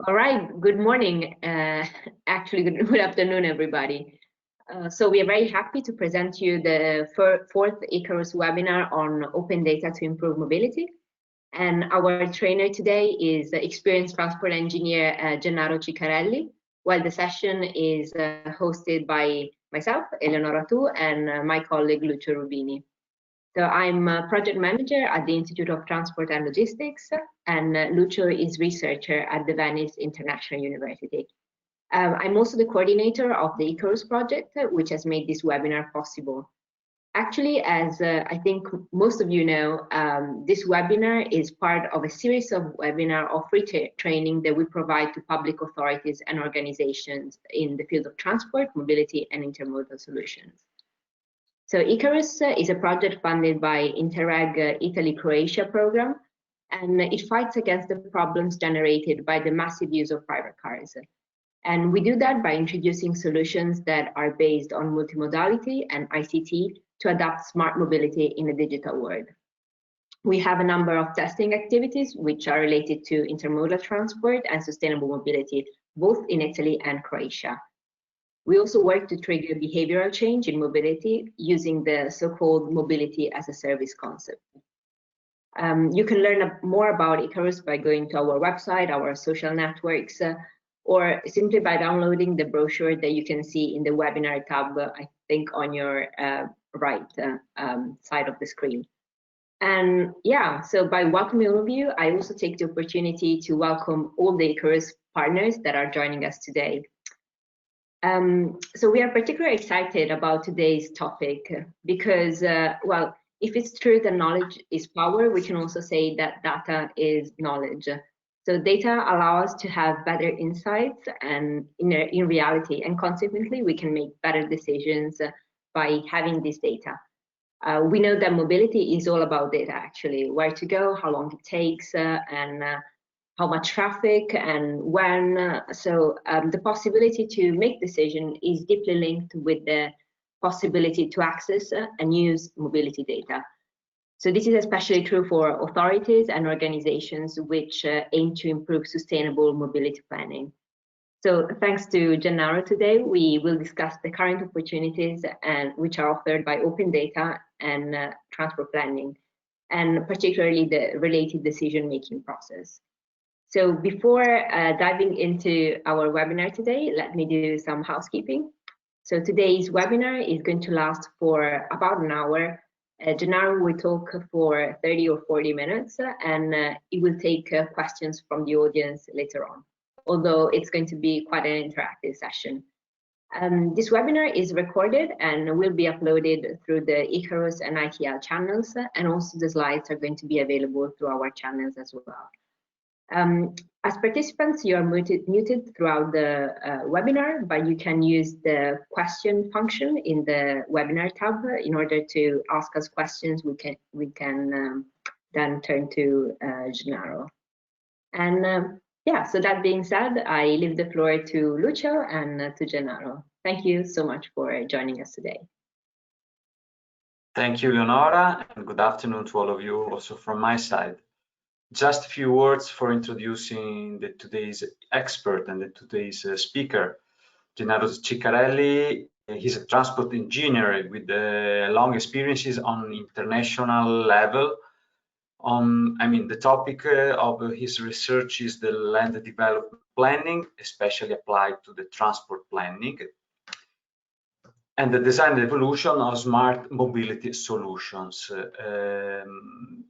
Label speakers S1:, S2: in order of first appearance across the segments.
S1: All right, good morning. Actually, good afternoon, everybody. So we are very happy to present you the fourth ICARUS webinar on open data to improve mobility. And our trainer today is experienced transport engineer Gennaro Ciccarelli, while the session is hosted by myself, Eleonora Tu, and my colleague Lucio Rubini. So I'm a project manager at the Institute of Transport and Logistics, and Lucio is researcher at the Venice International University. I'm also the coordinator of the ICARUS project, which has made this webinar possible. Actually, as I think most of you know, this webinar is part of a series of webinars of free training that we provide to public authorities and organizations in the field of transport, mobility, and intermodal solutions. So ICARUS is a project funded by Interreg Italy-Croatia program, and it fights against the problems generated by the massive use of private cars. And we do that by introducing solutions that are based on multimodality and ICT to adapt smart mobility in a digital world. We have a number of testing activities which are related to intermodal transport and sustainable mobility, both in Italy and Croatia. We also work to trigger behavioral change in mobility using the so-called mobility as a service concept. You can learn more about ICARUS by going to our website, our social networks, or simply by downloading the brochure that you can see in the webinar tab, I think on your right side of the screen. And yeah, so by welcoming all of you, I also take the opportunity to welcome all the ICARUS partners that are joining us today. So we are particularly excited about today's topic because, well, if it's true that knowledge is power, we can also say that data is knowledge. So data allow us to have better insights and in reality, and consequently, we can make better decisions by having this data. We know that mobility is all about data, actually, where to go, how long it takes, and how much traffic and when. So the possibility to make decision is deeply linked with the possibility to access and use mobility data. So this is especially true for authorities and organizations which aim to improve sustainable mobility planning. So thanks to Gennaro today, we will discuss the current opportunities and which are offered by open data and transport planning, and particularly the related decision-making process. So before diving into our webinar today, let me do some housekeeping. So today's webinar is going to last for about an hour. Gennaro will talk for 30 or 40 minutes, and it will take questions from the audience later on, although it's going to be quite an interactive session. This webinar is recorded and will be uploaded through the ICARUS and ITL channels, and also the slides are going to be available through our channels as well. As participants, you are muted throughout the webinar, but you can use the question function in the webinar tab in order to ask us questions. We can then turn to Gennaro. And yeah, so that being said, I leave the floor to Lucio and to Gennaro. Thank you so much for joining us today.
S2: Thank you, Leonora, and good afternoon to all of you also from my side. Just a few words for introducing today's expert and today's speaker, Gennaro Ciccarelli. He's a transport engineer with long experiences on international level. The topic of his research is the land development planning, especially applied to the transport planning, and the design and evolution of smart mobility solutions.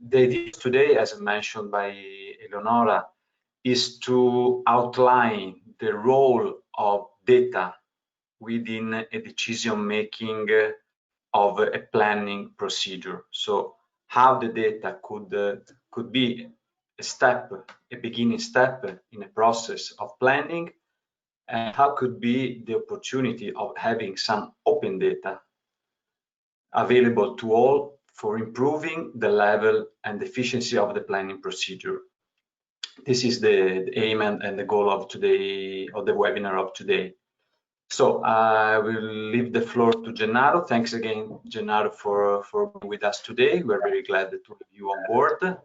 S2: The idea today, as mentioned by Eleonora, is to outline the role of data within a decision-making of a planning procedure. So how the data could be a beginning step in a process of planning, and how could be the opportunity of having some open data available to all for improving the level and efficiency of the planning procedure. This is the aim and the goal of today, of the webinar of today. So I will leave the floor to Gennaro. Thanks again, Gennaro, for being with us today. We're very glad to have you on board.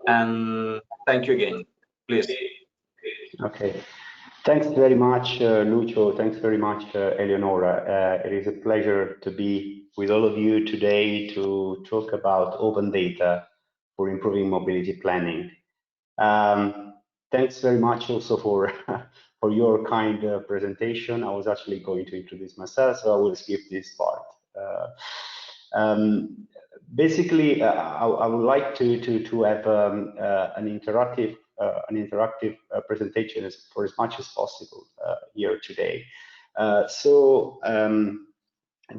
S2: And thank you again. Please.
S3: Okay. Thanks very much, Lucio. Thanks very much, Eleonora. It is a pleasure to be with all of you today to talk about open data for improving mobility planning. Thanks very much also for for your kind presentation. I was actually going to introduce myself, so I will skip this part. Basically, I would like to have an interactive presentation for as much as possible here today.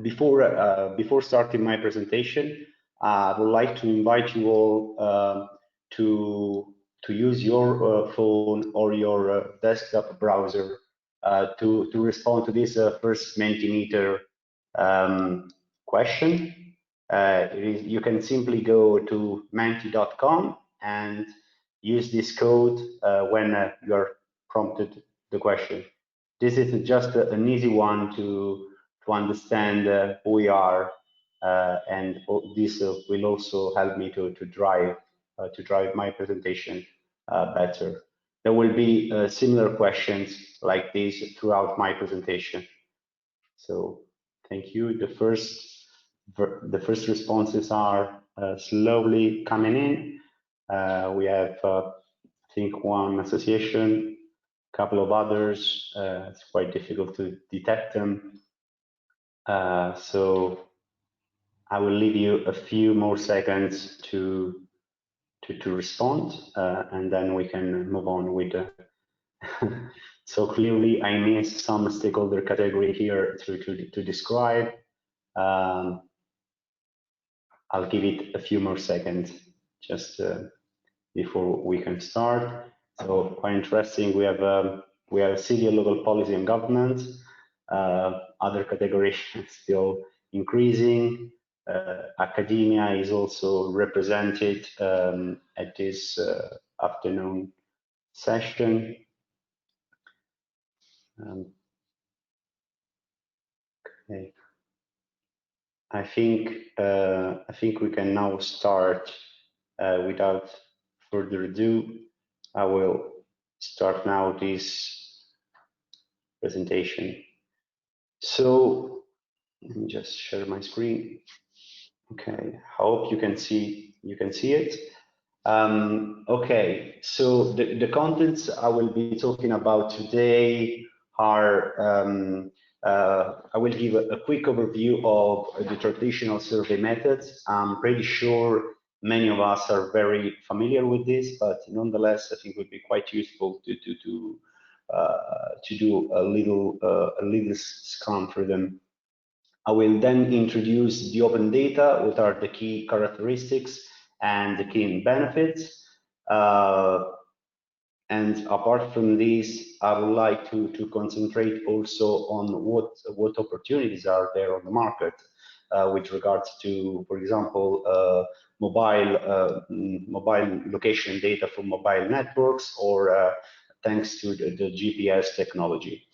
S3: Before starting my presentation, I would like to invite you all to use your phone or your desktop browser to respond to this first Mentimeter question. You can simply go to menti.com and use this code when you are prompted the question. This is just an easy one to understand who we are, and this will also help me to drive my presentation better. There will be similar questions like this throughout my presentation. So thank you. The first responses are slowly coming in. We have, I think, one association, a couple of others. It's quite difficult to detect them. So I will leave you a few more seconds to respond, and then we can move on with the so clearly I missed some stakeholder category here to describe. I'll give it a few more seconds just before we can start. So quite interesting. We have city and local policy and government. Other categories still increasing. Academia is also represented at this afternoon session. Okay. I think we can now start without further ado. I will start now this presentation. So let me just share my screen. Okay, hope you can see it. Okay, so the contents I will be talking about today are I will give a quick overview of the traditional survey methods. I'm pretty sure many of us are very familiar with this, but nonetheless, I think it would be quite useful to do a little scan through them. I will then introduce the open data, what are the key characteristics and the key benefits. And apart from this, I would like to concentrate also on what opportunities are there on the market with regards to, for example, mobile location data from mobile networks, or thanks to the GPS technology,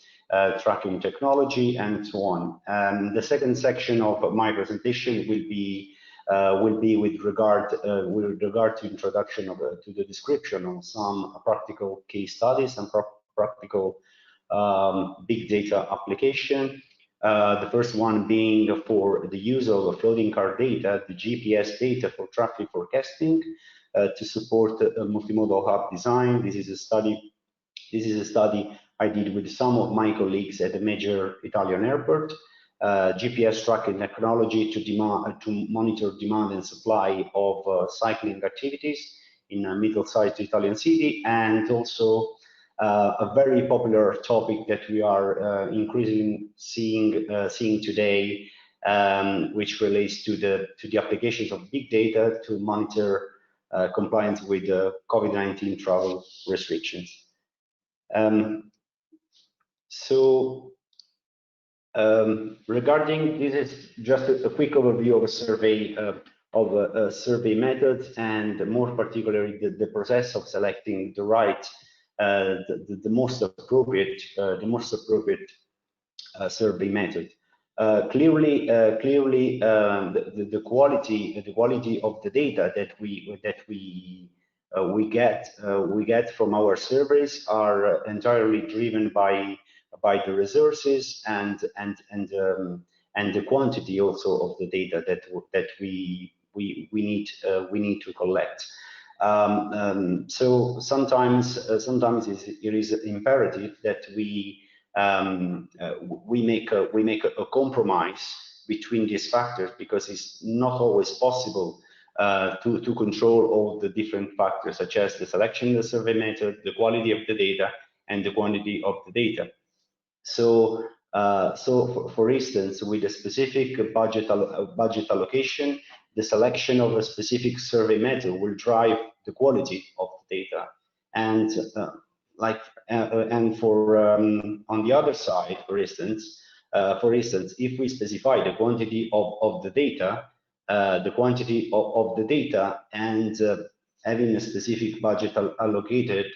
S3: tracking technology, and so on. The second section of my presentation will be with regard to introduction to the description of some practical case studies and practical big data application. The first one being for the use of floating car data, the GPS data for traffic forecasting to support multimodal hub design. This is a study I did with some of my colleagues at a major Italian airport. GPS tracking technology to monitor demand and supply of cycling activities in a middle-sized Italian city, and also a very popular topic that we are increasingly seeing today, which relates to the applications of big data to monitor compliance with COVID-19 travel restrictions. Regarding this is just a quick overview of a survey method, and more particularly the process of selecting the right, the most appropriate survey method. Clearly, the quality of the data that we we get from our surveys are entirely driven by the resources and the quantity also of the data that we need to collect. So sometimes it is imperative that we make a compromise between these factors, because it's not always possible to control all the different factors, such as the selection of the survey method, the quality of the data, and the quantity of the data. So, for instance, with a specific budget allocation, the selection of a specific survey method will drive the quality of the data, and on the other side, for instance, if we specify the quantity of the data, and having a specific budget allocated,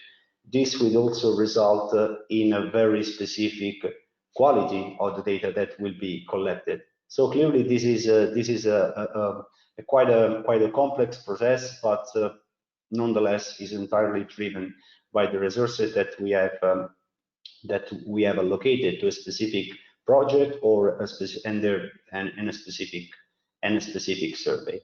S3: this will also result in a very specific quality of the data that will be collected. So clearly, this is quite a complex process, but nonetheless is entirely driven by the resources that we have allocated to a specific project or a specific survey.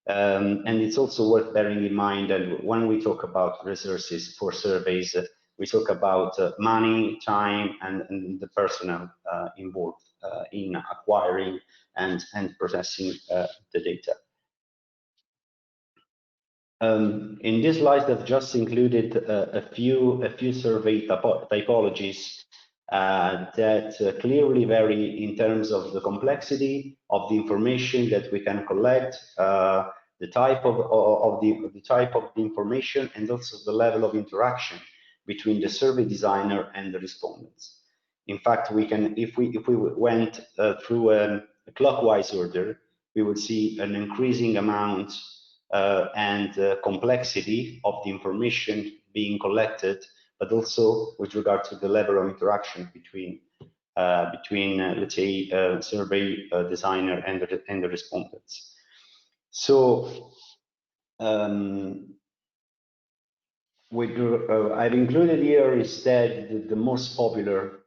S3: And it's also worth bearing in mind that when we talk about resources for surveys, we talk about money, time, and the personnel involved in acquiring and processing the data. In this slide, I've just included a few survey typologies that clearly vary in terms of the complexity of the information that we can collect, the type of the information, and also the level of interaction between the survey designer and the respondents. In fact, we can, if we went through a clockwise order, we would see an increasing amount and complexity of the information being collected, but also with regard to the level of interaction between let's say survey designer and the respondents. So I've included here instead the most popular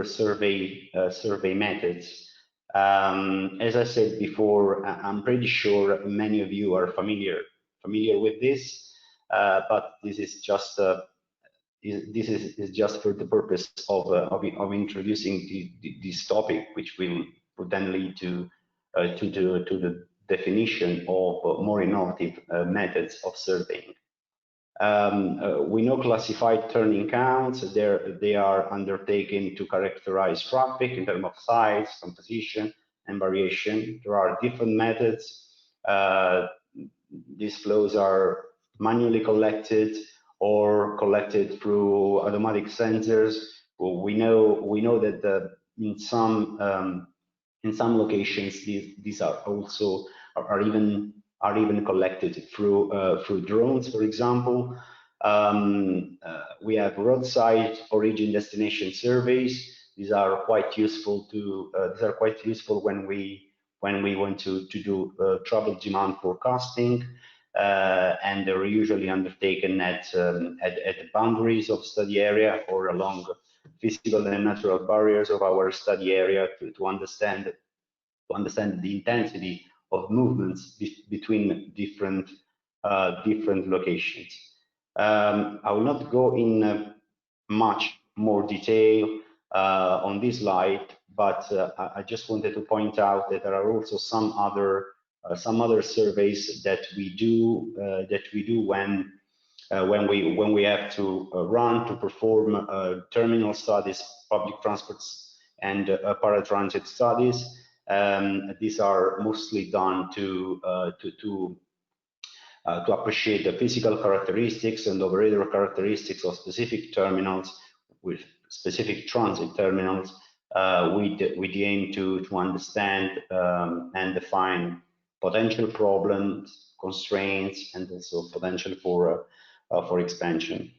S3: survey methods. As I said before, I'm pretty sure many of you are familiar with this, but this is just for the purpose of introducing this topic, which will then lead to the definition of more innovative methods of surveying. We know classified turning counts. They are undertaken to characterize traffic in terms of size, composition, and variation. There are different methods. These flows are manually collected or collected through automatic sensors. We know that in some locations these are also are even collected through drones, for example. We have roadside origin destination surveys. These are quite useful when we want to do travel demand forecasting, and they're usually undertaken at the boundaries of study area or along physical and natural barriers of our study area to understand the intensity of movements between different locations. I will not go in much more detail on this slide, but I just wanted to point out that there are also some other surveys that we do when we have to perform terminal studies, public transports, and paratransit studies. These are mostly done to appreciate the physical characteristics and operator characteristics of specific terminals, with specific transit terminals, with the aim to understand and define potential problems, constraints, and also potential for expansion.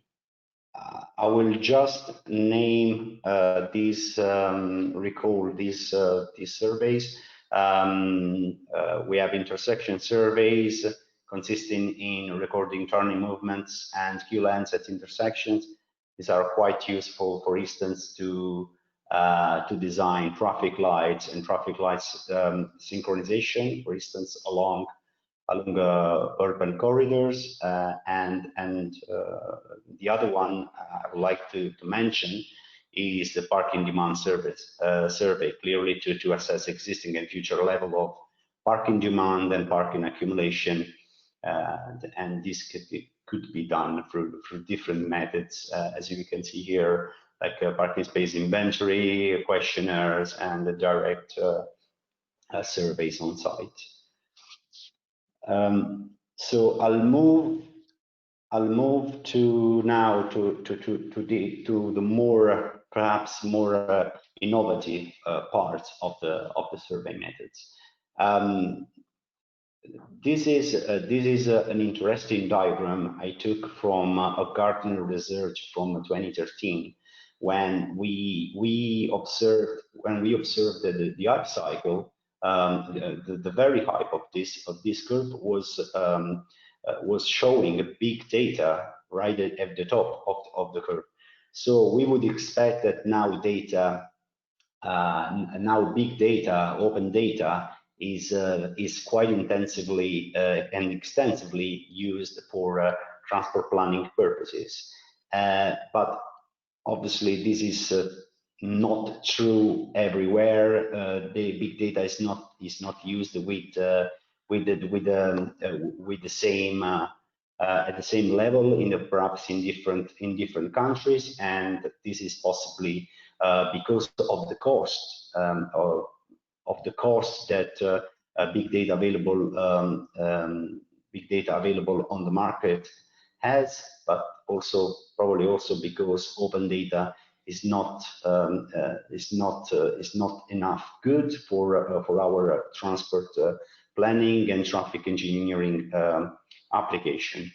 S3: I will just name recall these surveys. We have intersection surveys, consisting in recording turning movements and queue lengths at intersections. These are quite useful, for instance, to design traffic lights and traffic lights synchronization, for instance, along urban corridors. And the other one I would like to mention is the parking demand survey, clearly to assess existing and future level of parking demand and parking accumulation. And this could be done through different methods, as you can see here, like parking space inventory, questionnaires, and the direct surveys on site. So I'll move to now to the more perhaps more innovative part of the survey methods. This is an interesting diagram I took from a Gartner research from 2013, when we observed the hype cycle. The very hype of this curve was showing a big data right at the top of the curve. So we would expect that now big data, open data, is quite intensively and extensively used for transport planning purposes. But obviously, this is not true everywhere. The big data is not used with the same at the same level perhaps in different countries, and this is possibly because of the cost that big data available on the market has, but also probably also because open data is not enough good for our transport planning and traffic engineering application.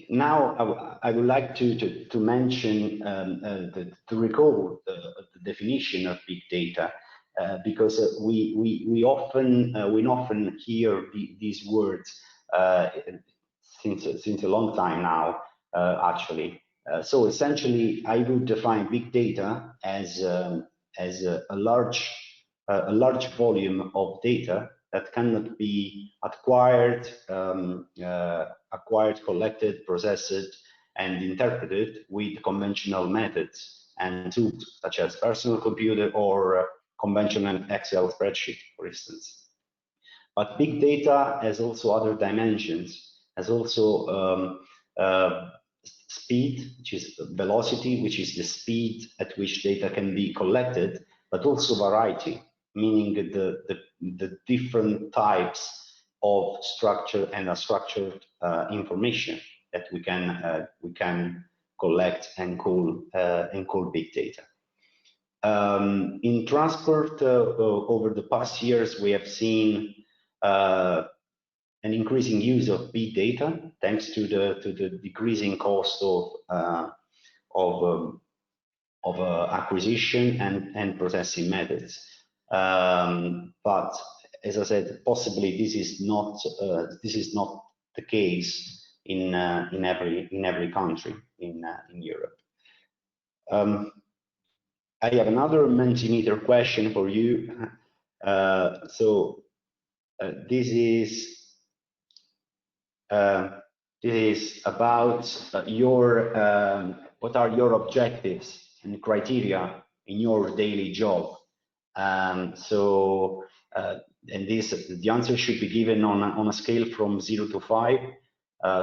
S3: Now I would like to mention to recall the definition of big data, because we often hear these words since a long time now, actually. So essentially, I would define big data as a large volume of data that cannot be acquired, collected, processed, and interpreted with conventional methods and tools such as personal computer or conventional Excel spreadsheet, for instance. But big data has also other dimensions, has also speed, which is velocity, which is the speed at which data can be collected, but also variety, meaning the different types of structured and unstructured information that we can collect and call big data. In transport, over the past years, we have seen an increasing use of big data thanks to the decreasing cost of acquisition and processing methods. But as I said, possibly this is not the case in every country in Europe. I have another Mentimeter question for you. This is about what are your objectives and criteria in your daily job. And the answer should be given on a scale from 0 to 5.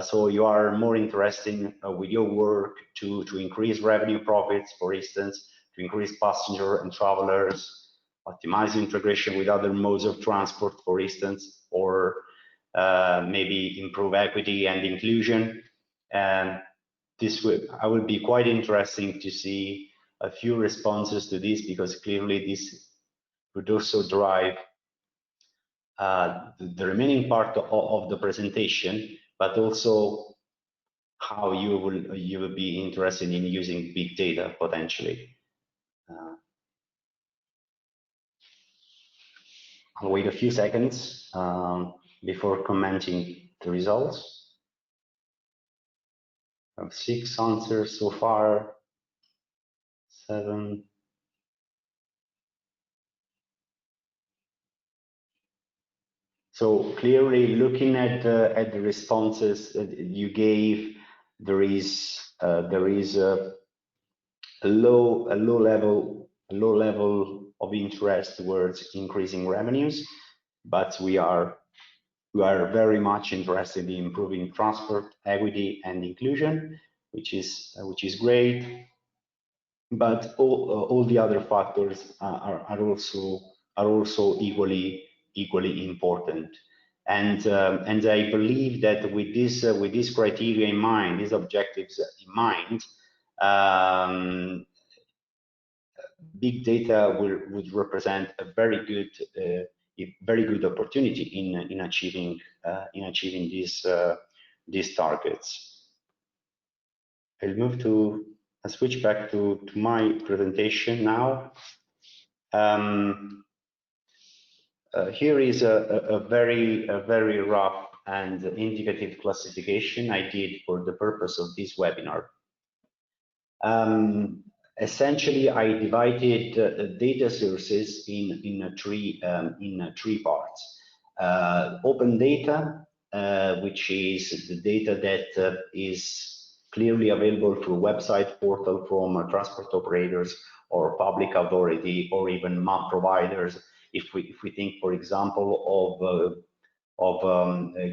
S3: So you are more interested with your work to increase revenue profits, for instance, to increase passenger and travelers, optimize integration with other modes of transport, for instance, or maybe improve equity and inclusion. And I would be quite interesting to see a few responses to this, because clearly this would also drive the remaining part of the presentation, but also how you will be interested in using big data potentially. I'll wait a few seconds. before commenting the results. I have 6 answers so far, 7. So clearly, looking at the responses that you gave, there is a low level of interest towards increasing revenues, but we are very much interested in improving transport, equity, and inclusion, which is great. But all the other factors are also equally important. And I believe that with this criteria in mind, these objectives in mind, big data would represent a very good opportunity in achieving these targets. I'll switch back to my presentation now. Here is a very rough and indicative classification I did for the purpose of this webinar. Essentially, I divided data sources in three parts. Open data, which is the data that is clearly available through website portal from transport operators or public authority or even map providers. If we think, for example, of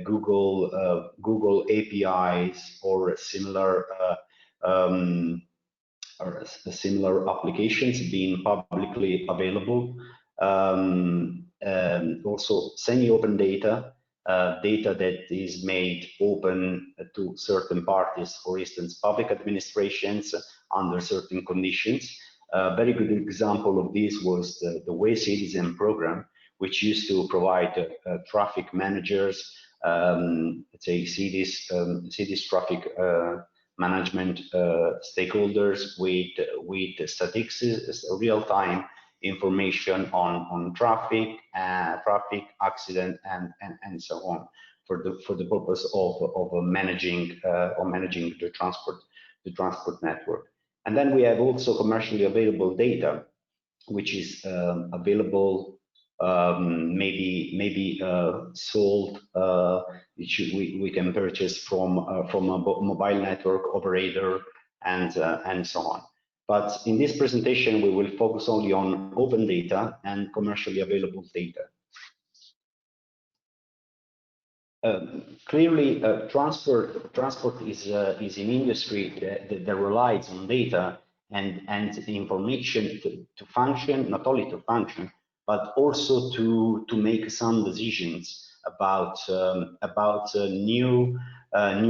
S3: Google APIs or similar applications being publicly available. Also semi-open data, data that is made open to certain parties, for instance, public administrations under certain conditions. A very good example of this was the Way Citizen program, which used to provide traffic managers, let's say cities traffic management stakeholders with statistics, real-time information on traffic, accident, and so on, for the purpose of managing the transport network. And then we have also commercially available data, which is available, maybe sold, which we can purchase from a mobile network operator, and so on. But in this presentation, we will focus only on open data and commercially available data. Clearly, transport is an industry that relies on data and information to function, not only to function, but also to make some decisions about new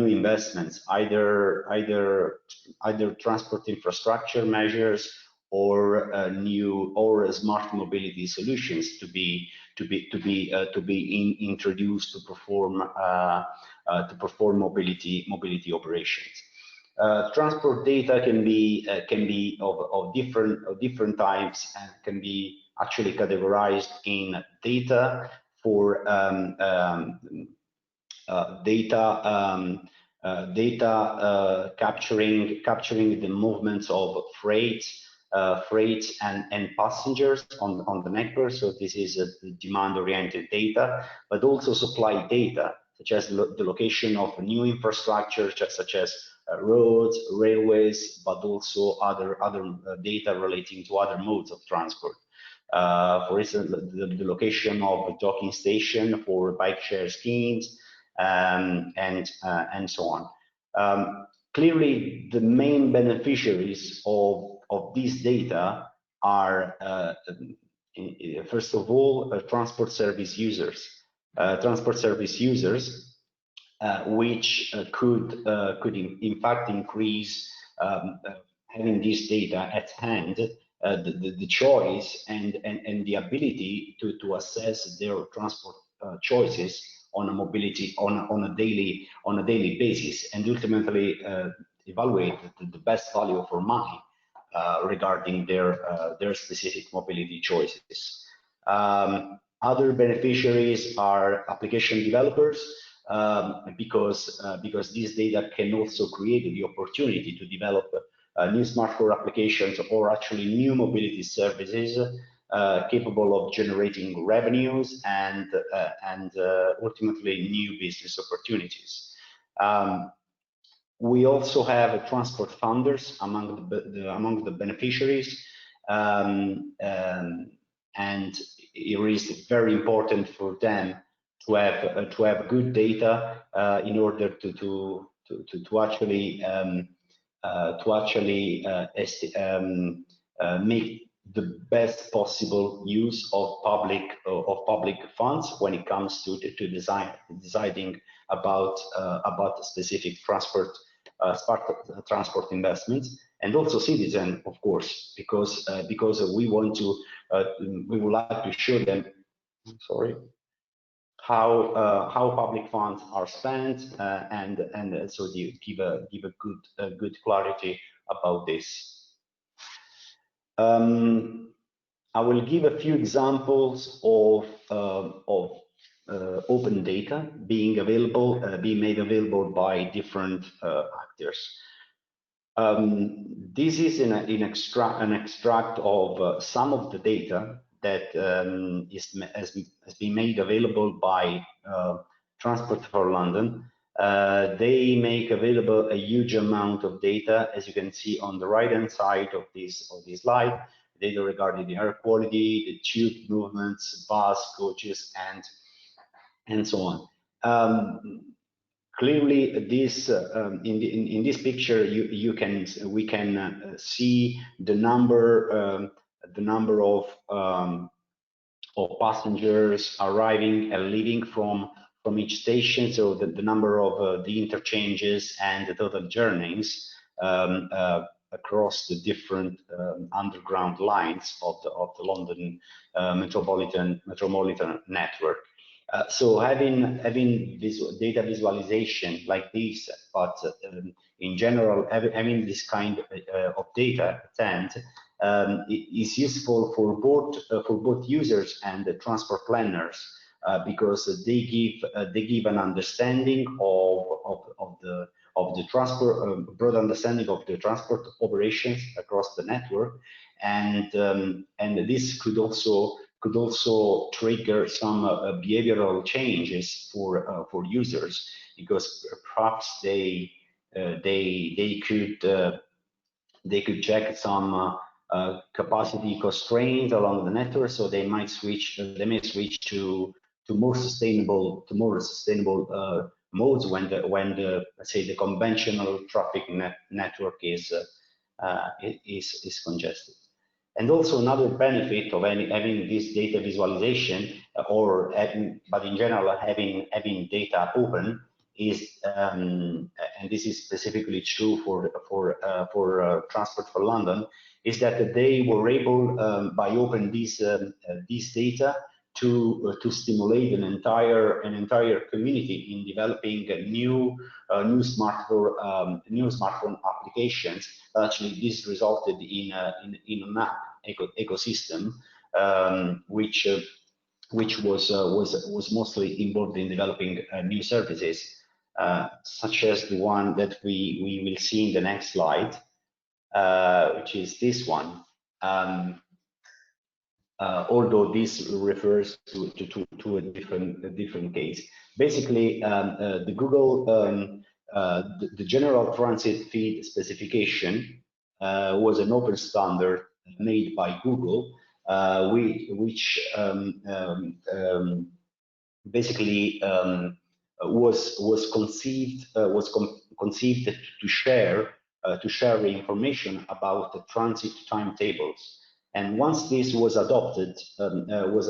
S3: investments, either transport infrastructure measures or smart mobility solutions to be introduced to perform mobility operations. Transport data can be of different types and can be actually categorized in data for capturing the movements of freights and passengers on the network. So this is demand-oriented data, but also supply data, such as the location of new infrastructure, such as roads, railways, but also other data relating to other modes of transport. For instance, the location of a docking station for bike share schemes, and so on. Clearly, the main beneficiaries of these data are, first of all, transport service users. Which could in fact increase, having this data at hand, the choice and the ability to assess their transport choices on a daily basis, and ultimately evaluate the best value for money regarding their specific mobility choices. Other beneficiaries are application developers, because this data can also create the opportunity to develop new smartphone applications or actually new mobility services capable of generating revenues and ultimately new business opportunities. We also have transport funders among the beneficiaries, and it is very important for them to have good data in order to actually make the best possible use of public funds when it comes to deciding about specific transport investments, and also citizen, of course, because we would like to show them, how public funds are spent, and so give a good clarity about this. I will give a few examples of open data being made available by different actors. This is an extract of some of the data that has been made available by Transport for London. They make available a huge amount of data, as you can see on the right-hand side of this slide. Data regarding the air quality, the tube movements, bus, coaches, and so on. Clearly, this in this picture, we can see the number of passengers arriving and leaving from each station, so the number of the interchanges and the total journeys across the different underground lines of the London metropolitan network. So having this data visualization like this, but in general having this kind of data at hand is useful for both users and the transport planners, because they give an understanding of the transport, broad understanding of the transport operations across the network, and this could also trigger some behavioral changes for users, because perhaps they could check some capacity constraints along the network, so they may switch to more sustainable modes when the let's say the conventional traffic network is congested. And also another benefit of having this data visualization, but in general having data open, is and this is specifically true for Transport for London, is that they were able by open this data to stimulate an entire community in developing new smartphone applications. Actually, this resulted in an app ecosystem which was mostly involved in developing new services, such as the one that we will see in the next slide, which is this one. Although this refers to a different case. Basically, the Google, the general transit feed specification was an open standard made by Google, which basically was conceived to share information about the transit timetables. And once this was adopted, was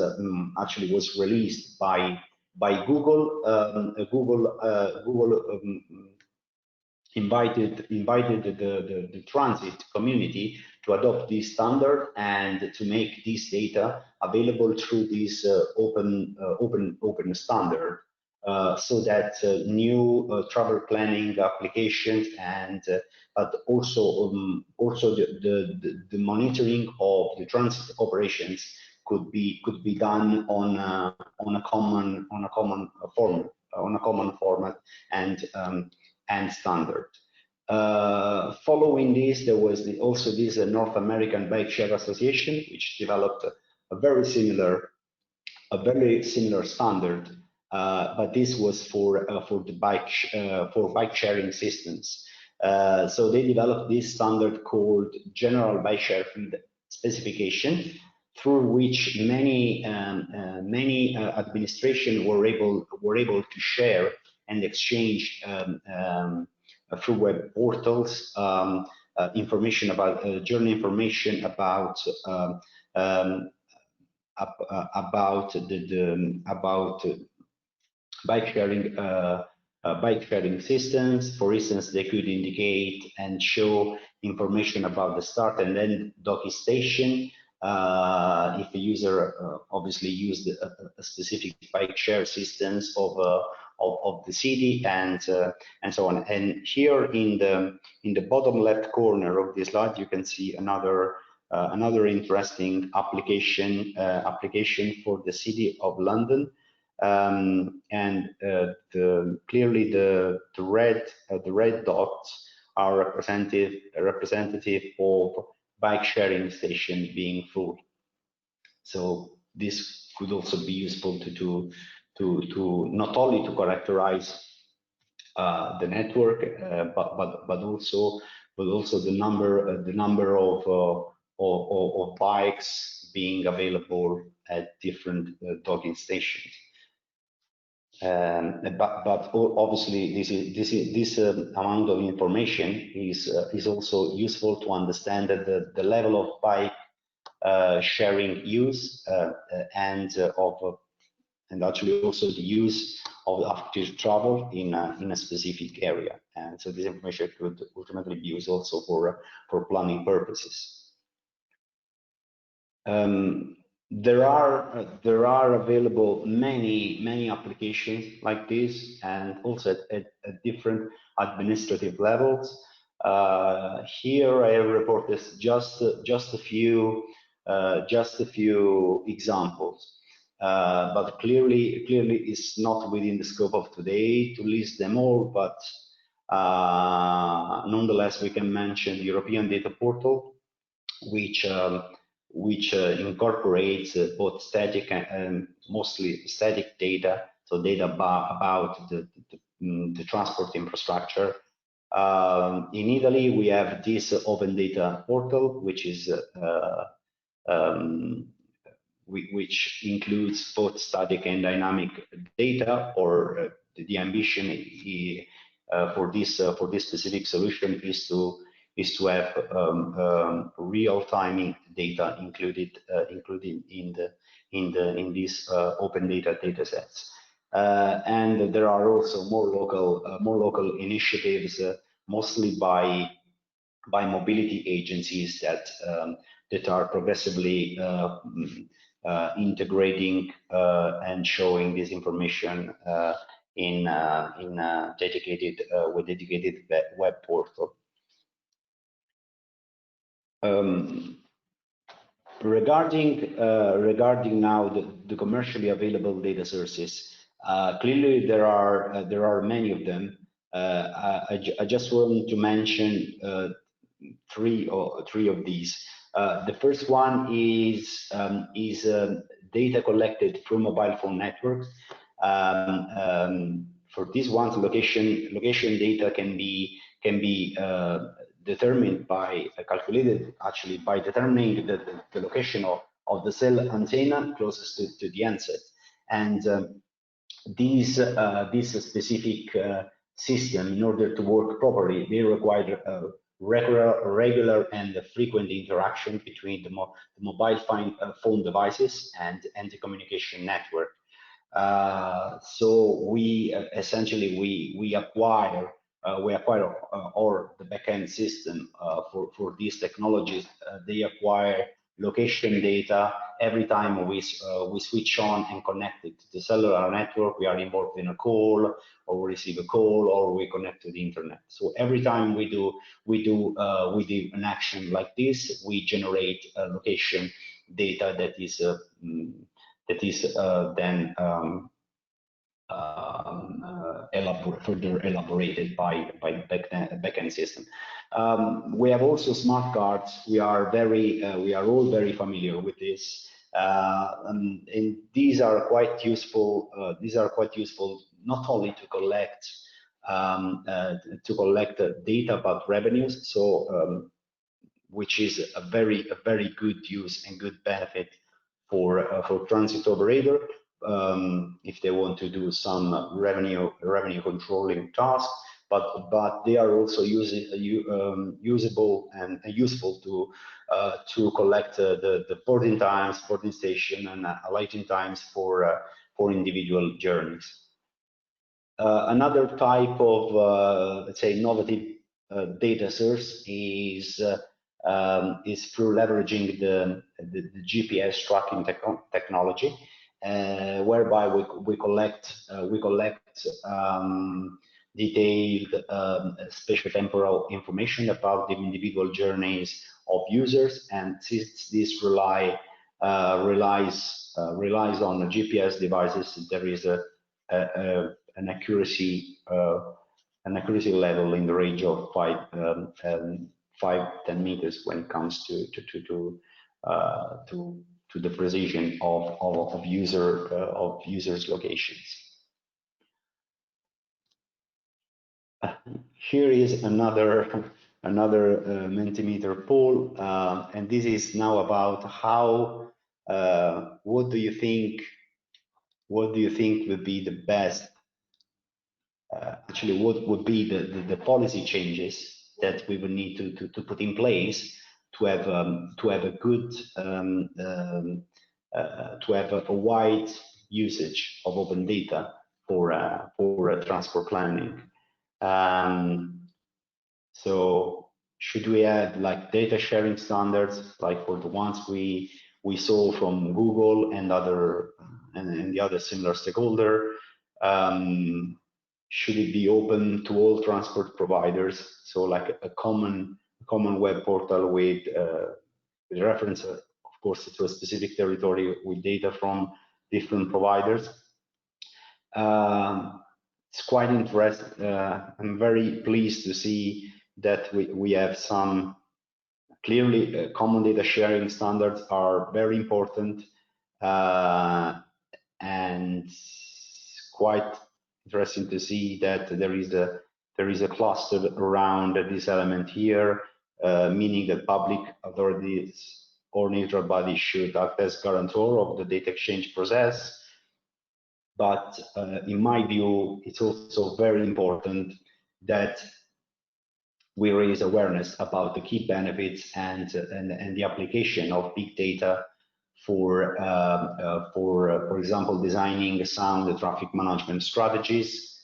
S3: released by Google. Google invited the transit community to adopt this standard and to make this data available through this open standard, so that new travel planning applications and but also the monitoring of the transit operations could be done on a common format and standard. Following this, there was also this North American Bike Share Association, which developed a very similar standard, but this was for the bike sharing systems. So they developed this standard called General Bike Share Field Specification, through which many administrations were able to share and exchange through web portals information about journey information about bike sharing systems. For instance, they could indicate and show information about the start and end docking station if the user obviously used a specific bike share systems of the city, and so on. And here in the bottom left corner of this slide, you can see another interesting application for the City of London, and clearly the red dots are representative of bike sharing station being full. So this could also be useful to not only to characterize the network, but also the number of bikes being available at different docking stations. But obviously this amount of information is also useful to understand that the level of bike sharing use and actually also the use of active travel in a specific area. And so this information could ultimately be used also for planning purposes. There are available many applications like this, and also at different administrative levels. Here I have reported just a few examples, but clearly it's not within the scope of today to list them all. But nonetheless, we can mention the European Data Portal, which incorporates both static and mostly static data, so data about the transport infrastructure. In Italy, we have this Open Data Portal, which is which includes both static and dynamic data. Or the ambition for this specific solution is to have real-time data included in these open data datasets. And there are also more local initiatives, mostly by mobility agencies that are progressively integrating and showing this information in dedicated web portal. Regarding now the commercially available data sources, clearly there are many of them. I just want to mention three of these. The first one is data collected through mobile phone networks. For these ones, location data can be determined by calculated actually by determining the location of the cell antenna closest to the handset, and this specific system, in order to work properly, they require regular and frequent interaction between the mobile phone devices and the communication network. So we essentially we acquire or the backend system for these technologies. They acquire location data every time we switch on and connect it to the cellular network. We are involved in a call, or we receive a call, or we connect to the internet. So every time we do an action like this, we generate a location data that is then further elaborated by backend system. We have also smart cards. We are all very familiar with this, and these are quite useful. Not only to collect data about revenues, so which is a very good use and good benefit for transit operator if they want to do some revenue controlling tasks, but they are also usable and useful to collect the boarding times, boarding station, and alighting times for individual journeys. Another type of let's say innovative data source is through leveraging the GPS tracking technology, whereby we collect detailed spatiotemporal information about the individual journeys of users, and since this relies on the GPS devices, there is an accuracy level in the range of 5-10 meters when it comes to the precision of users' locations. Here is another Mentimeter poll, and this is now about how what do you think would be the best, actually what would be the policy changes that we would need to put in place to have a good to have a wide usage of open data for transport planning. So should we add like data sharing standards, like for the ones we saw from Google and the other similar stakeholder? Should it be open to all transport providers? So like a common web portal with reference, of course, to a specific territory with data from different providers. It's quite interesting. I'm very pleased to see that we have some clearly common data sharing standards are very important, and quite interesting to see that there is a cluster around this element here, meaning that public authorities or neutral bodies should act as guarantor of the data exchange process. But in my view, it's also very important that we raise awareness about the key benefits and the application of big data for example, designing sound traffic management strategies.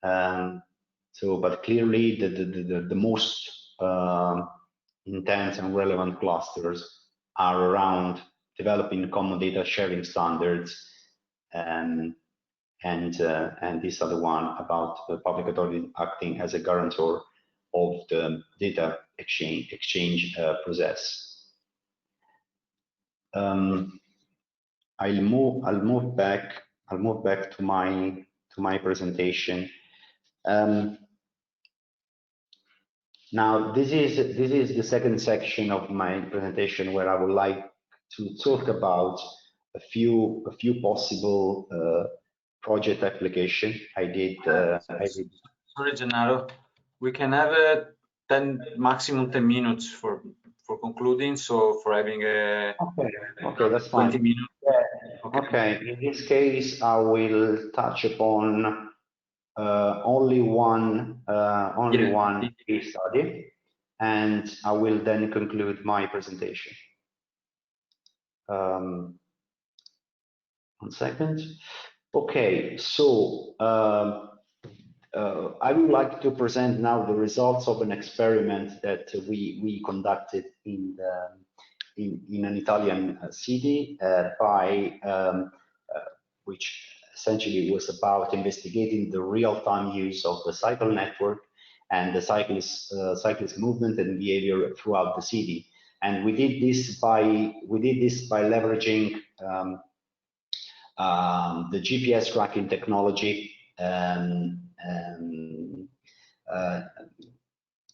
S3: But clearly, the most intense and relevant clusters are around developing common data sharing standards, and this other one about the public authority acting as a guarantor of the data exchange process. I'll move back to my presentation. Now this is the second section of my presentation, where I would like to talk about a few possible project application. I did.
S2: Sorry, Gennaro. We can have maximum 10 minutes for concluding. So for having a
S3: okay, that's fine.
S2: 20 minutes.
S3: Yeah. Okay. In this case, I will touch upon only one case study, and I will then conclude my presentation. 1 second. Okay, so I would like to present now the results of an experiment that we conducted in an Italian city, which essentially was about investigating the real-time use of the cycle network and the cyclist movement and behavior throughout the city. And we did this by leveraging the GPS tracking technology.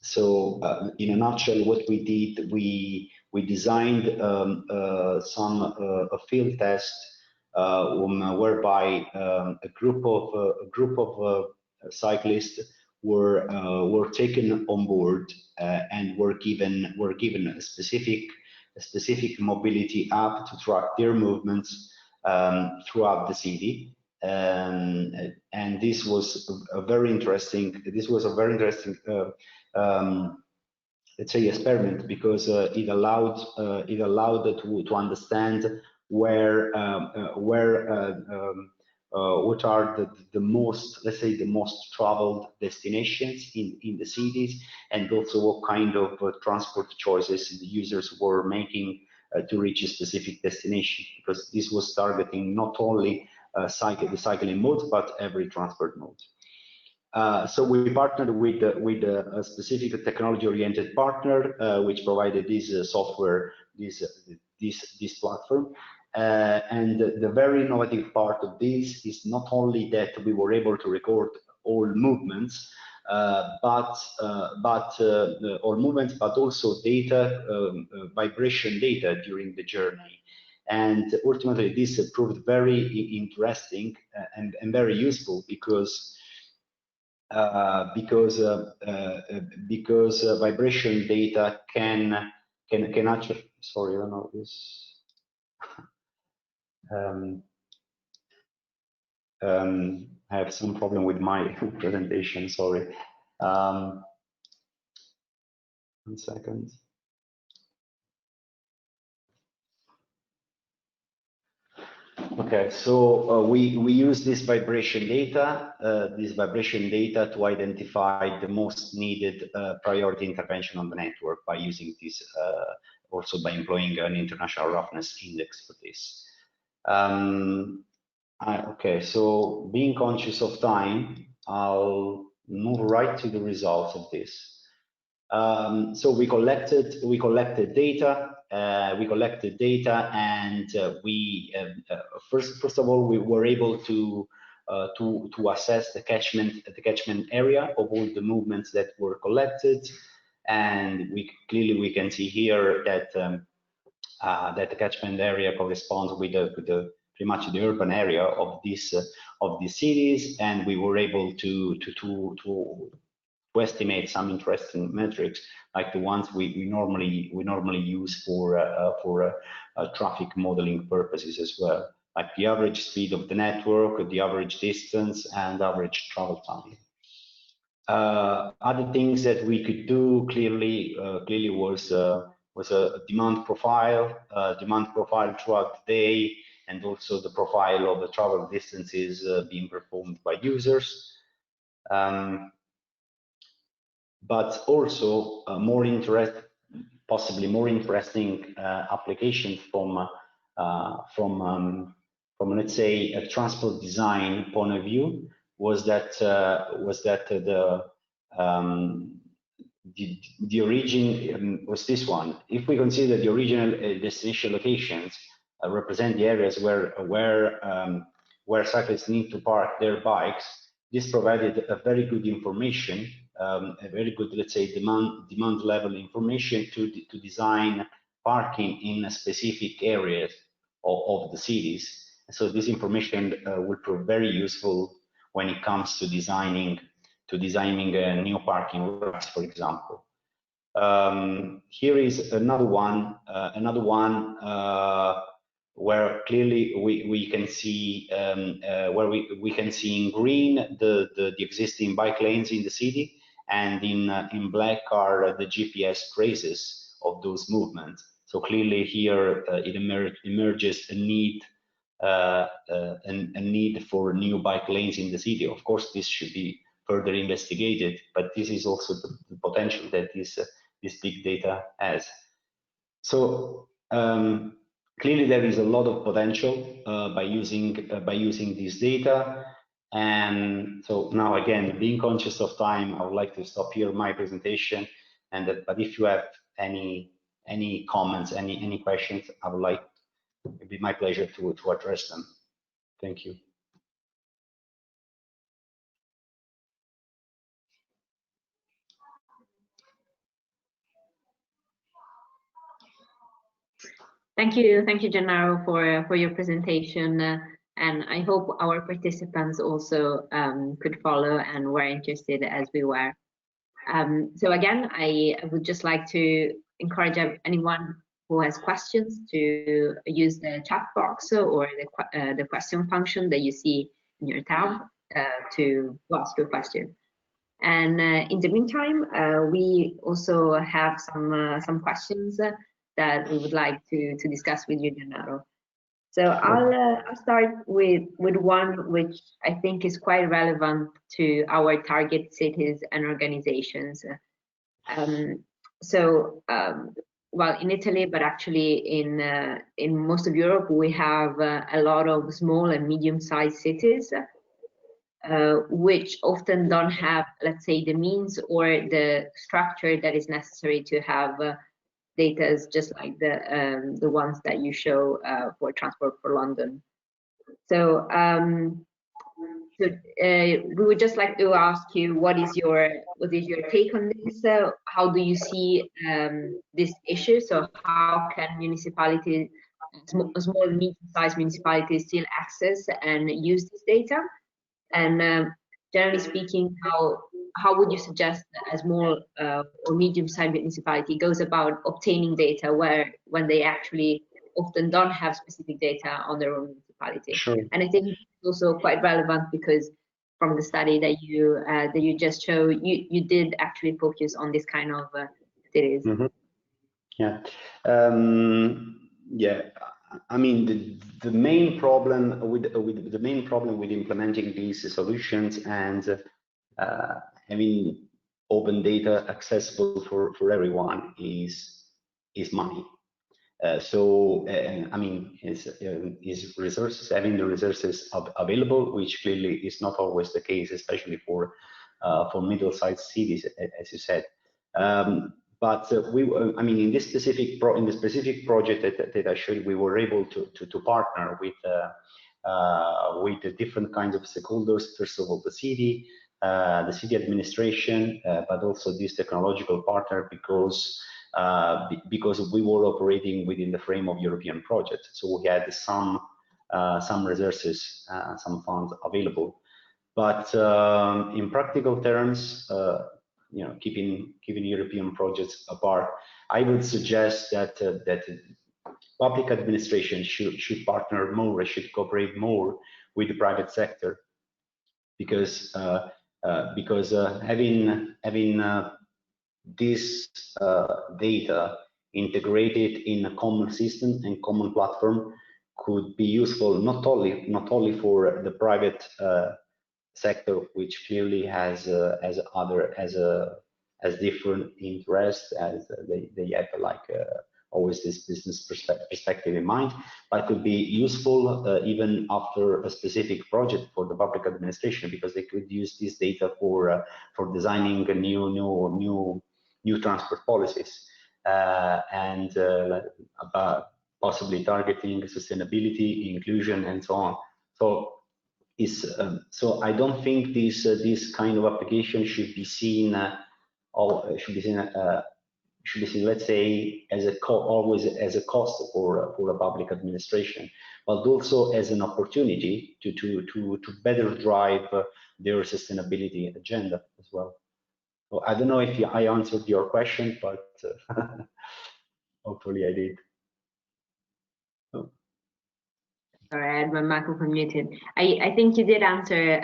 S3: So in a nutshell, what we did, we designed a field test whereby a group of cyclists were taken on board and were given a specific mobility app to track their movements throughout the city. And this was a very interesting. Let's say experiment, because it allowed to understand what are the most, let's say, the most traveled destinations in the cities, and also what kind of transport choices the users were making to reach a specific destination, because this was targeting not only the cycling modes, but every transport mode. So we partnered with a specific technology-oriented partner, which provided this software, this platform. And the very innovative part of this is not only that we were able to record all movements, but also data, vibration data during the journey. And ultimately, this proved very interesting and very useful, because vibration data can actually, sorry, I don't know this. I have some problem with my presentation, sorry. 1 second. Okay, so we use this vibration data to identify the most needed priority intervention on the network by using this, also by employing an international roughness index for this. Okay, so being conscious of time, I'll move right to the results of this. So we collected data. And first of all, we were able to assess the catchment area of all the movements that were collected, and we can see here that that the catchment area corresponds with pretty much the urban area of these cities, and we were able to estimate some interesting metrics, like the ones we normally use for traffic modeling purposes as well, like the average speed of the network, the average distance, and average travel time. Other things that we could do clearly was a demand profile throughout the day, and also the profile of the travel distances being performed by users. But also possibly more interesting applications from let's say a transport design point of view was that the origin was this one. If we consider the original destination locations represent the areas where cyclists need to park their bikes, this provided a very good information. A very good, let's say, demand level information to design parking in specific areas of the cities. So this information will prove very useful when it comes to designing new parking routes, for example. Here is another one where clearly we can see where we can see in green the existing bike lanes in the city, and in black are the GPS traces of those movements. So clearly here it emerges a need for new bike lanes in the city. Of course, this should be further investigated, but this is also the potential that this big data has. So clearly there is a lot of potential by using this data. And so now, again, being conscious of time, I would like to stop here my presentation. But if you have any any comments, any questions, I would like, it'd be my pleasure to address them. Thank you.
S1: Thank you, Gennaro, for your presentation, and I hope our participants also could follow and were interested as we were. So again, I would just like to encourage anyone who has questions to use the chat box or the question function that you see in your tab to ask your question. And in the meantime, we also have some questions that we would like to discuss with you, Gennaro. So I'll start with one which I think is quite relevant to our target cities and organizations. Well, in Italy, but actually in most of Europe, we have a lot of small and medium-sized cities, which often don't have, let's say, the means or the structure that is necessary to have data just like the ones that you show for Transport for London. So, we would just like to ask you, what is your take on this? How do you see this issue? So, how can municipalities, small and medium-sized municipalities, still access and use this data? And generally speaking, how would you suggest a small or medium-sized municipality goes about obtaining data when they actually often don't have specific data on their own municipality?
S3: Sure.
S1: And I think it's also quite relevant because from the study that you just showed, you did actually focus on this kind of cities.
S3: Mm-hmm. Yeah. Yeah. I mean, the main problem with implementing these solutions and having open data accessible for everyone is money. I mean, is resources, having the resources available, which clearly is not always the case, especially for middle-sized cities, as you said. But I mean, in this specific project that I showed, we were able to partner with the different kinds of stakeholders. First of all, the city administration, but also this technological partner, because we were operating within the frame of European projects. So we had some resources, some funds available. But in practical terms, you know, keeping European projects apart, I would suggest that public administration should partner more, should cooperate more with the private sector, because having this data integrated in a common system and common platform could be useful not only for the private sector, which clearly has different interests, as they have like always this business perspective in mind, but could be useful even after a specific project for the public administration, because they could use this data for designing new transport policies and about possibly targeting sustainability, inclusion, and so on. So I don't think this kind of application should be seen, let's say, always as a cost for a public administration, but also as an opportunity to better drive their sustainability agenda as well. So I don't know if I answered your question, but hopefully I did.
S1: Sorry, I had my microphone muted. I think you did answer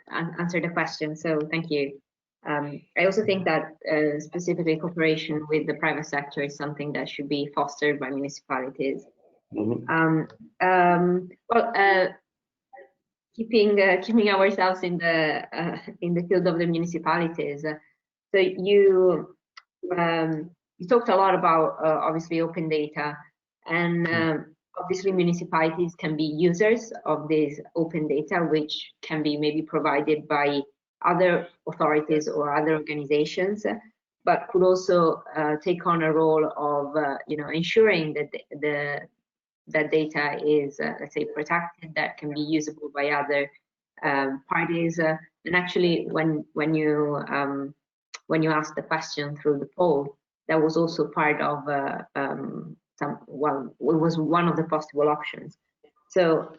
S1: the question, so thank you. I also think that specifically cooperation with the private sector is something that should be fostered by municipalities.
S3: Mm-hmm.
S1: Well, keeping ourselves in the field of the municipalities. So you talked a lot about obviously open data, and obviously municipalities can be users of this open data, which can be maybe provided by other authorities or other organizations. but could also take on a role of ensuring that that data is let's say protected, that can be usable by other parties. And actually, when you asked the question through the poll, that was also part of it was one of the possible options. So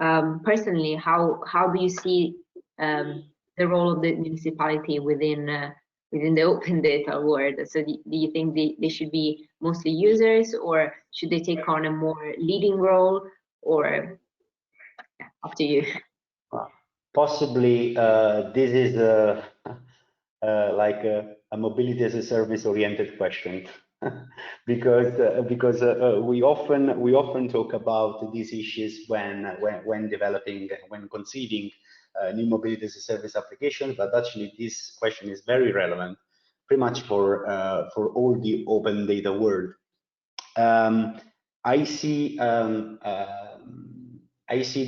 S1: personally, how do you see the role of the municipality within the open data world? So do you think they should be mostly users, or should they take on a more leading role, or up to you?
S3: Possibly this is like a mobility as a service oriented question. because we often talk about these issues when developing, when conceiving new mobility as a service application, but actually this question is very relevant pretty much for all the open data world. I see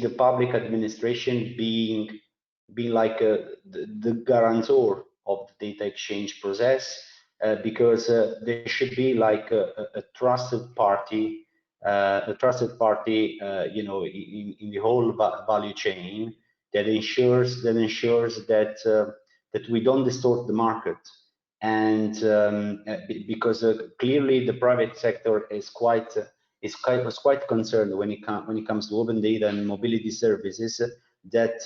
S3: the public administration being like the guarantor of the data exchange process, because there should be like a trusted party, in the whole value chain that ensures that we don't distort the market. And because clearly the private sector is quite concerned when it comes to open data and mobility services, that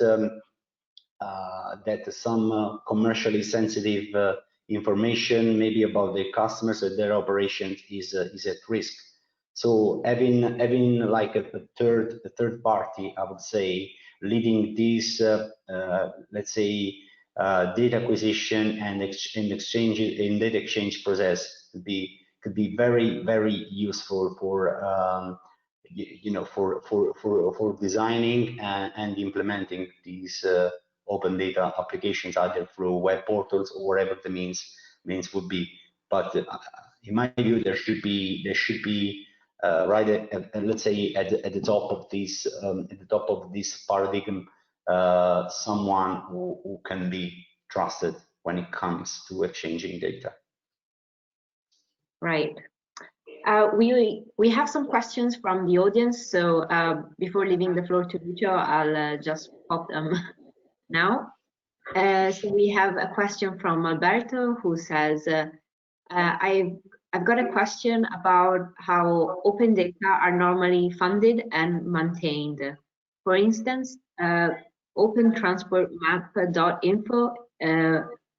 S3: some commercially sensitive information, maybe about their customers or their operations, is at risk. So having like a third party, I would say, leading this let's say data acquisition and exchange in data exchange process could be very useful for for designing and implementing these open data applications, either through web portals or whatever the means would be. But in my view, there should be right let's say at the top of this paradigm, someone who can be trusted when it comes to exchanging data.
S1: Right. We have some questions from the audience, so before leaving the floor to Lucio, I'll just pop them now. So we have a question from Alberto, who says, I've got a question about how open data are normally funded and maintained. For instance, OpenTransportMap.info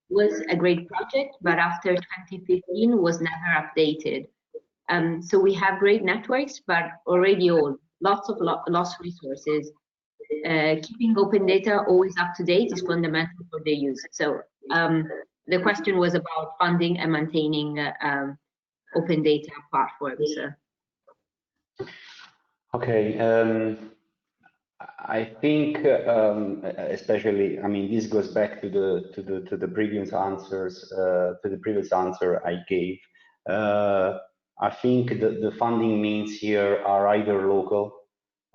S1: was a great project, but after 2015 was never updated. So we have great networks, but already old, lots of lost resources. Keeping open data always up to date is fundamental for their use. So the question was about funding and maintaining open data platforms.
S3: Okay. I think, especially, I mean, this goes back to the previous answers, to the previous answer I gave. I think the funding means here are either local,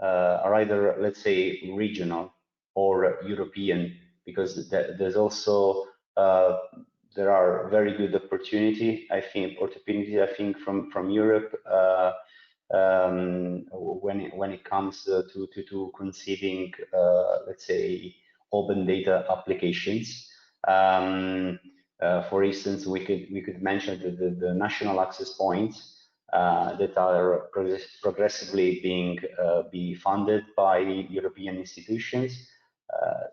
S3: are either, let's say, regional or European, because there's also there are very good opportunities, I think, from Europe. When it comes to conceiving, let's say, open data applications. For instance, we could mention the national access points that are progressively be funded by European institutions.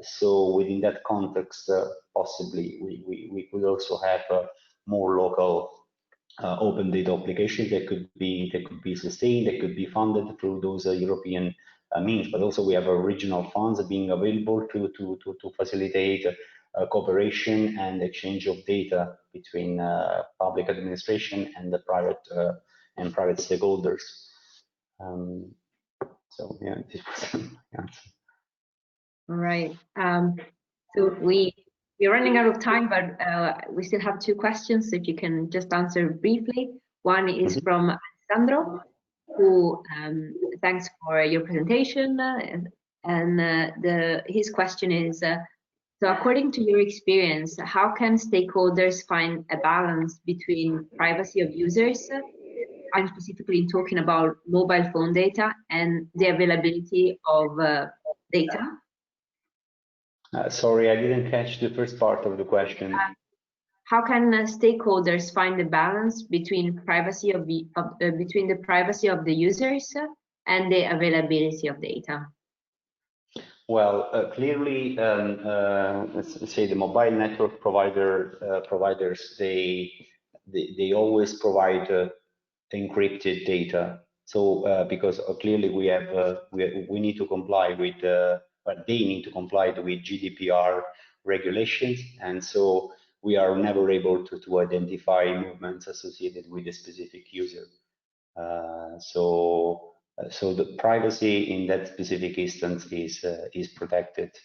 S3: So within that context, possibly we could also have more local open data applications that could be sustained, that could be funded through those European means. But also we have regional funds being available to facilitate cooperation and exchange of data between public administration and the private stakeholders. So yeah, this was my answer.
S1: All right. So we're running out of time, but we still have two questions. So if you can just answer briefly. One is from Alessandro, who thanks for your presentation, and his question is, So according to your experience, how can stakeholders find a balance between privacy of users, I'm specifically talking about mobile phone data, and the availability of data?
S3: Sorry, I didn't catch the first part of the question.
S1: How can stakeholders find a balance between privacy of the privacy of the users and the availability of data?
S3: Well, clearly, let's say the mobile network providers, they always provide encrypted data. So because clearly we need to comply with but they need to comply with GDPR regulations, and so we are never able to identify movements associated with a specific user. So the privacy in that specific instance is protected,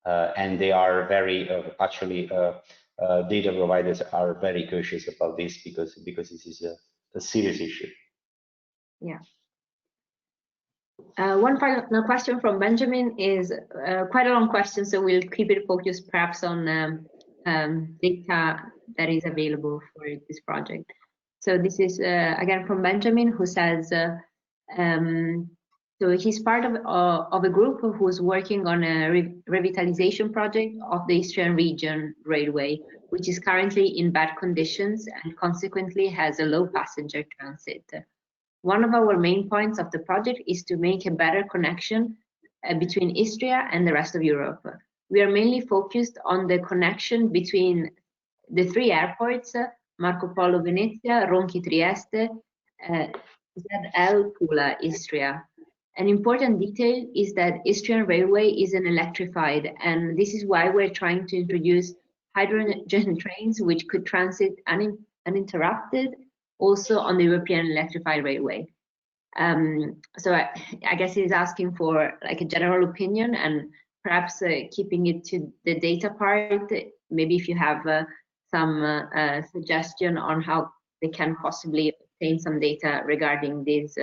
S3: and they are very actually data providers are very cautious about this because this is a serious issue.
S1: Yeah. One final question from Benjamin is quite a long question, so we'll keep it focused perhaps on data that is available for this project. So this is again from Benjamin, who says, so he's part of a group who's working on a revitalization project of the Istrian region railway, which is currently in bad conditions and consequently has a low passenger transit. One of our main points of the project is to make a better connection between Istria and the rest of Europe. We are mainly focused on the connection between the three airports, Marco Polo Venezia, Ronchi Trieste, ZL Pula Istria. An important detail is that Istrian Railway is an electrified, and this is why we're trying to introduce hydrogen trains which could transit uninterrupted also on the European electrified railway. So I guess he's asking for like a general opinion, and perhaps keeping it to the data part, maybe if you have some suggestion on how they can possibly obtain some data regarding these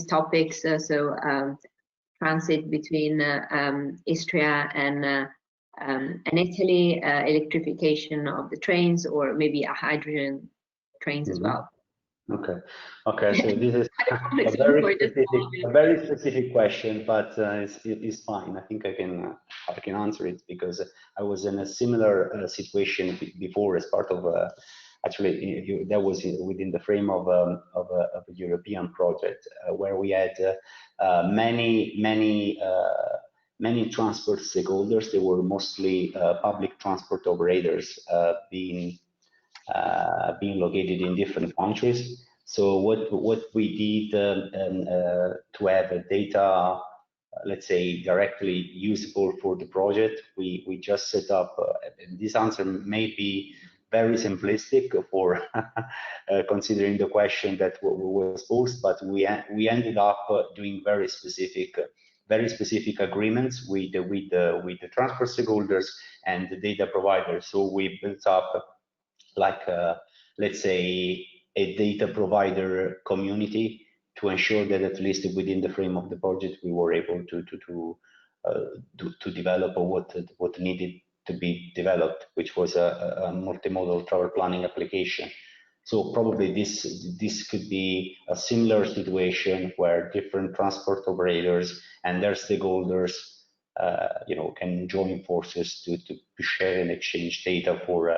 S1: topics, transit between Istria and Italy, electrification of the trains, or maybe a hydrogen trains as well.
S3: Okay. So this is a very specific question, but it's fine. I think I can answer it because I was in a similar situation before as part of actually that was within the frame of a European project where we had many transport stakeholders. They were mostly public transport operators being located in different countries. So what we did to have a data, let's say, directly usable for the project, we just set up. This answer may be very simplistic for considering the question that was posed, but we ended up doing very specific agreements with the transport stakeholders and the data providers. So we built up like let's say a data provider community to ensure that at least within the frame of the project we were able to develop what needed to be developed, which was a multimodal travel planning application. So probably this could be a similar situation where different transport operators and their stakeholders can join forces to share and exchange data for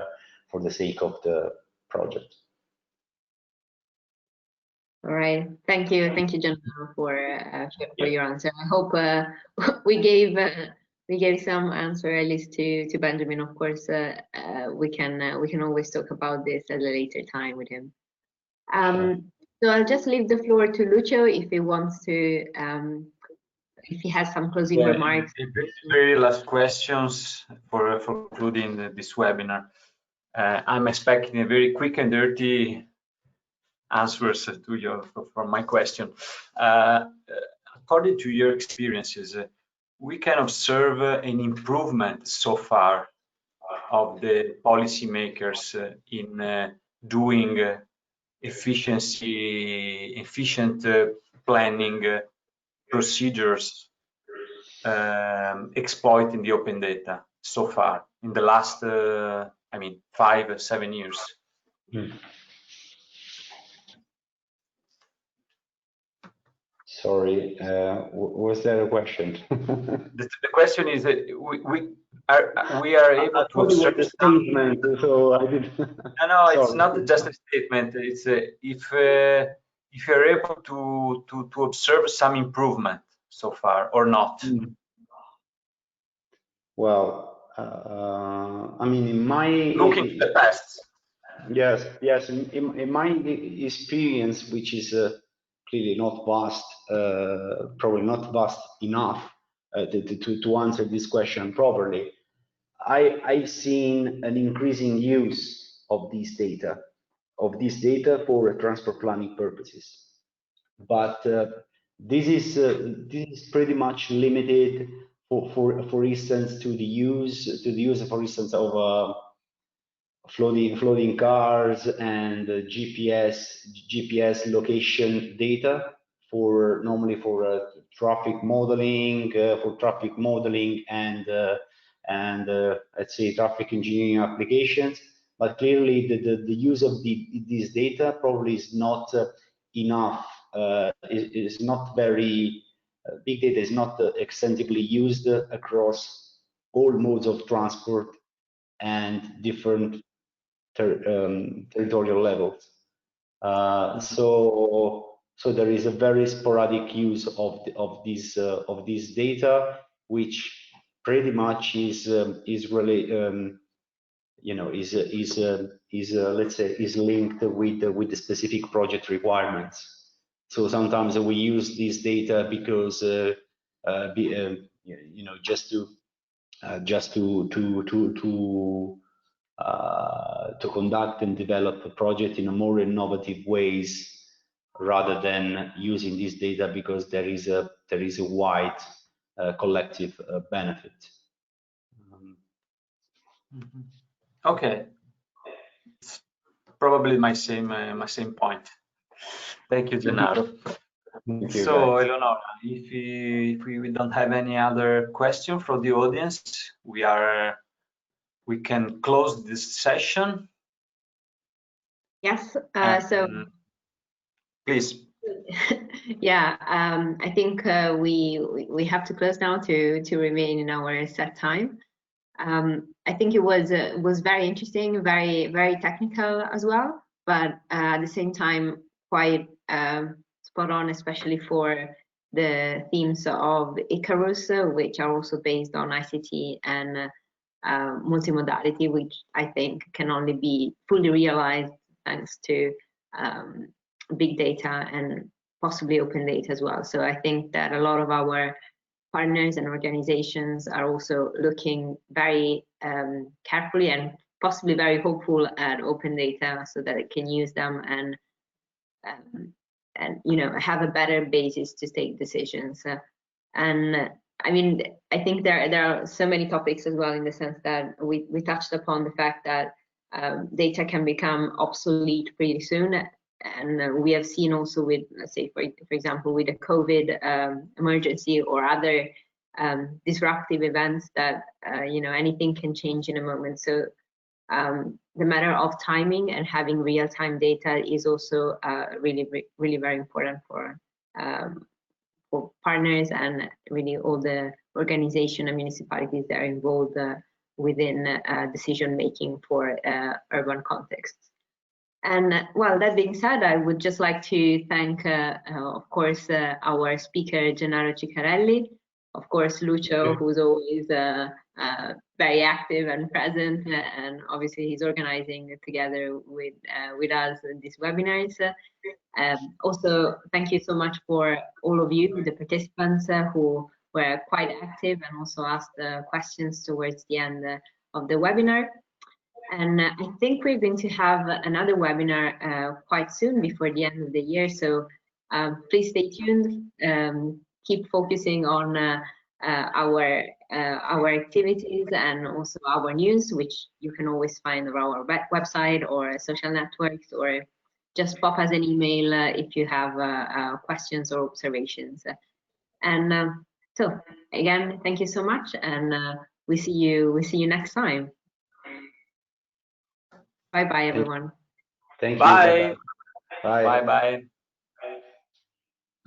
S3: the sake of the project.
S1: All right, thank you, Gennaro, for your answer. I hope we gave some answer at least to Benjamin. Of course, we can always talk about this at a later time with him. So I'll just leave the floor to Lucio if he wants to, if he has some closing remarks.
S2: Very last questions for concluding this webinar. I'm expecting a very quick and dirty answers to from my question. According to your experiences, we can observe an improvement so far of the policymakers in doing efficient planning procedures exploit in the open data so far in the last, I mean, 5 or 7 years?
S3: Sorry, was there a question?
S2: The question is that we are able to observe
S3: the statement, so I did.
S2: No, it's not just a statement. It's if you're able to observe some improvement so far or not.
S3: Well, I mean, in my
S2: looking to the past.
S3: Yes. In my experience, which is clearly not vast, probably not vast enough to answer this question properly, I've seen an increasing use of this data for transport planning purposes. But this is pretty much limited, for instance, to the use, for instance, of floating cars and GPS location data normally for traffic modeling, and let's say traffic engineering applications. But clearly the use of this data probably is not enough. Is not very big data is not extensively used across all modes of transport and different territorial levels. So there is a very sporadic use of this data, which pretty much is really let's say is linked with the specific project requirements. So sometimes we use this data because just to conduct and develop a project in a more innovative ways, rather than using this data because there is a wide collective benefit.
S2: Okay, it's probably my same point. Thank you, Gennaro.
S3: Thank you,
S2: so,
S3: guys.
S2: Eleonora, if we don't have any other question from the audience, we can close this session.
S1: Yes.
S2: So please.
S1: Yeah, I think we have to close now to remain in our set time. I think it was very interesting, very technical as well, but at the same time quite spot on, especially for the themes of ICARUS, which are also based on ICT and multimodality, which I think can only be fully realized thanks to big data and possibly open data as well. So I think that a lot of our partners and organizations are also looking very carefully and possibly very hopeful at open data so that it can use them and have a better basis to take decisions. And I mean, I think there are so many topics as well, in the sense that we touched upon the fact that data can become obsolete pretty soon. And we have seen also with, let's say, for example, with the COVID emergency or other disruptive events that, anything can change in a moment. So the matter of timing and having real-time data is also really very important for partners and really all the organization and municipalities that are involved within decision making for urban contexts. And well, that being said, I would just like to thank, of course, our speaker, Gennaro Ciccarelli, of course, Lucio, who's always very active and present, and obviously he's organizing together with us these webinars. Also, thank you so much for all of you, the participants who were quite active and also asked questions towards the end of the webinar. And I think we're going to have another webinar quite soon before the end of the year. So please stay tuned. Keep focusing on our activities and also our news, which you can always find on our website or social networks, or just pop us an email if you have questions or observations. And So again, thank you so much, and we see you next time. Bye bye, everyone.
S3: Thank you.
S2: Bye.
S3: Bye.
S2: Bye.